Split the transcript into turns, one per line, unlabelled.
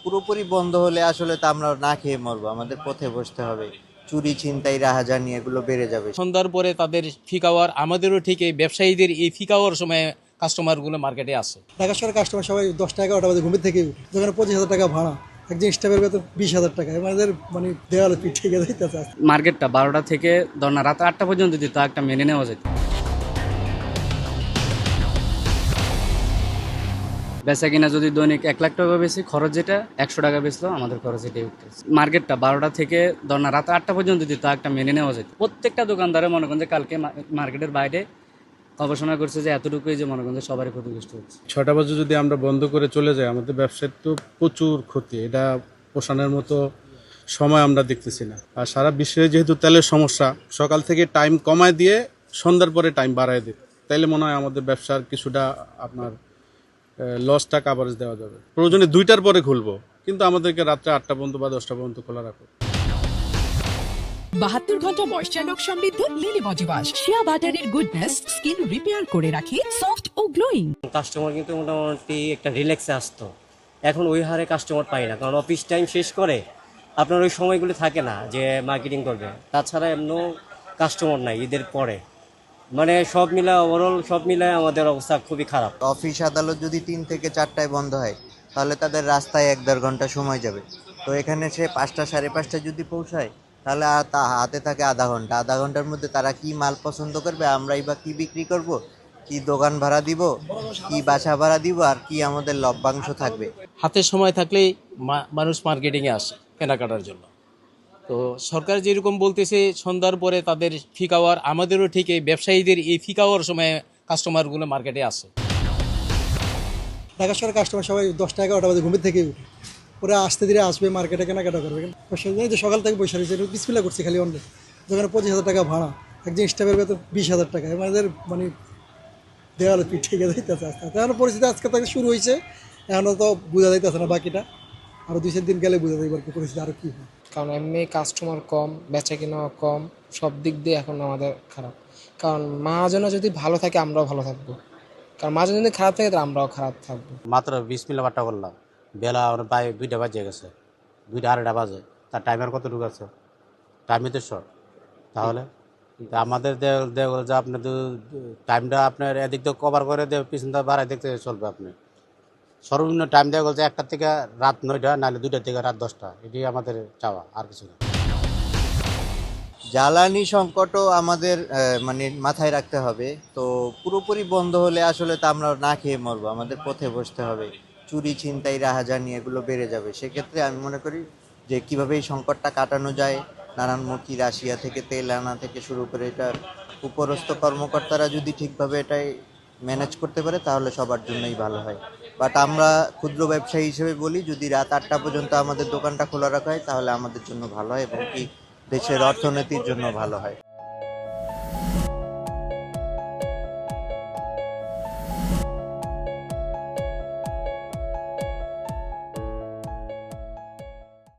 পুরোপুরি বন্ধ হলে আসলে তো আমরা না খেয়ে মরবো, আমাদের পথে বসতে হবে। চুরি, ছিনতাই, রাহাজানি এগুলো বেড়ে যাবে।
সন্ধ্যার পরে তাদের ফিক আওয়ার, আমাদেরও ঠিক এই ব্যবসায়ীদের এই ফিক আওয়ার সময় কাস্টমারগুলো মার্কেটে আসে।
ঢাকা শহরের কাস্টমার সবাই 10টা 11টা বাজে ঘুমের থেকে উঠে, যেখানে 25,000 টাকা ভাড়া, একজন স্টাফের বেতন 20,000 টাকা, এদের মানে দেওয়ালে পিঠ থেকে যাইতেছে।
মার্কেটটা 12টা থেকে ধরনা রাত 8টা পর্যন্ত দিত, একটা মেনে নেওয়া যেত। বেচা কিনা যদি দৈনিক 1 লাখ টাকা বেশি, খরচ যেটা 100 টাকা বেচলো, আমাদের খরচ এটাই উঠতেছে। মার্কেটটা 12টা থেকে ধরনা রাত 8টা পর্যন্ত দিত, একটা মেনে নেওয়া যেত। প্রত্যেকটা দোকানদারে মনে করেন যে কালকে মার্কেটের বাইরে গবেষণা করছে যে এতটুকুই, যে মনে করেন যে সবারই ক্ষতিগ্রস্ত হচ্ছে।
6টা বাজে যদি আমরা বন্ধ করে চলে যাই, আমাদের ব্যবসার তো প্রচুর ক্ষতি। এটা পোষানোর মতো সময় আমরা দেখতেছি না। আর সারা বিশ্বে যেহেতু তেলের সমস্যা, সকাল থেকে টাইম কমায় দিয়ে সন্ধ্যার পরে টাইম বাড়ায় দিই, তাইলে মনে হয় আমাদের ব্যবসার কিছুটা আপনার লসটা কাভারেজ দেওয়া যাবে। প্রয়োজনে 2টার পরে খুলবো, কিন্তু আমাদেরকে রাত্রে 8টা পর্যন্ত বা 10টা পর্যন্ত খোলা রাখো।
72 ঘন্টা ময়েশ্চার লক সমৃদ্ধ লিলি বডি ওয়াশ, শিয়া বাটারের গুডনেস স্কিন রিপেয়ার করে রাখে সফট ও গ্লোয়িং।
কাস্টমার কিন্তু মোটামুটি একটা রিল্যাক্সে আসতো, এখন ওই হারে কাস্টমার পাই না, কারণ অফিস টাইম শেষ করে আপনার ওই সময়গুলো থাকে না যে মার্কেটিং করবে। তাছাড়া এমনও কাস্টমার নাই ঈদের পরে, মানে সব মিলায় ওভারঅল সব মিলায় আমাদের অবস্থা খুবই খারাপ।
অফিস আদালত যদি 3 থেকে 4টায় বন্ধ হয়, তাহলে তাদের রাস্তায় 1-1.5 ঘন্টা সময় যাবে। তো এখানে সে 5টা 5:30 যদি পৌঁছায়, তাহলে হাতে থাকে আধা ঘন্টার মধ্যে তারা কি মাল পছন্দ করবে, আমরাই বা কি বিক্রি করব, কি দোকান ভাড়া দিব, কি বাসা ভাড়া দিব, আর কি আমাদের লভ্যাংশ থাকবে।
হাতে সময় থাকলেই মানুষ মার্কেটিংয়ে আসে কেনাকাটার জন্য। তো সরকার যেরকম বলতেছে সন্ধ্যার পরে তাদের ফিক আওয়ার, আমাদেরও ঠিক এই ব্যবসায়ীদের এই ফিক আওয়ার সময় কাস্টমারগুলো মার্কেটে আসে।
ঢাকা শহরের কাস্টমার সবাই 10টা 11টা বাজে ঘুমের থেকে উঠে, ওরা আসতে ধীরে আসবে, মার্কেটে কেনাকাটা করবে। সেদিন যে সকাল থেকে বসে রয়েছে, বিসমিল্লাহ করছে খালি অনলাইন, যেখানে 25,000 টাকা ভাড়া, একজন স্টাফের বেতন 20,000 টাকা, এদের মানে দেওয়ালে পিঠ থেকে যাইতেছে। আস্তে আস্তে এখন পরিস্থিতি আজকে থেকে শুরু হয়েছে, এখনও তো বোঝা যাইতেছে না বাকিটা, আরও 2-4 দিন গেলে বোঝা যাবে কি পরিস্থিতি আরও কী হয়।
কারণ এমনি কাস্টমার কম, বেচা কিনাও কম, সব দিক দিয়ে এখন আমাদের খারাপ। কারণ মহাজনও যদি ভালো থাকে আমরাও ভালো থাকবো, কারণ মহাজন যদি খারাপ থাকে তাহলে আমরাও খারাপ থাকবো।
মাত্র 20 মিনিট বাট্টা করলাম, বেলা প্রায় 2টা বাজে গেছে, 2টা 2:30 বাজে। তার টাইমের কতটুকু আছে? টাইমই তো শর্ট। তাহলে আমাদের দেওয়া যে আপনার টাইমটা আপনার এদিক দিয়ে কভার করে দিয়ে পিছনটা বাড়াই দেখতে চলবে। আপনি সর্বনিম্ন টাইম দেওয়া বলছে 1টা থেকে রাত 9টা, নাহলে 2টা থেকে রাত 10টা। এটি আমাদের চাওয়া, আর কিছু না।
জ্বালানি সংকটও আমাদের মানে মাথায় রাখতে হবে। তো পুরোপুরি বন্ধ হলে আসলে তো আমরা না খেয়ে মরবো, আমাদের পথে বসতে হবে। চুরি, ছিনতাই, রাহাজানি এগুলো বেড়ে যাবে। সেক্ষেত্রে আমি মনে করি যে কীভাবে এই সংকটটা কাটানো যায়, নানানমুখী রাশিয়া থেকে তেল আনা থেকে শুরু করে, এটা উপরস্থ কর্মকর্তারা যদি ঠিকভাবে এটাই ম্যানেজ করতে পারে, তাহলে সবার জন্যই ভালো হয়। বাট আমরা ক্ষুদ্র ব্যবসায়ী হিসেবে বলি, যদি রাত 8টা পর্যন্ত আমাদের দোকানটা খোলা রাখা হয়, তাহলে আমাদের জন্য ভালো হয় এবং কি দেশের অর্থনীতির জন্য ভালো হয়।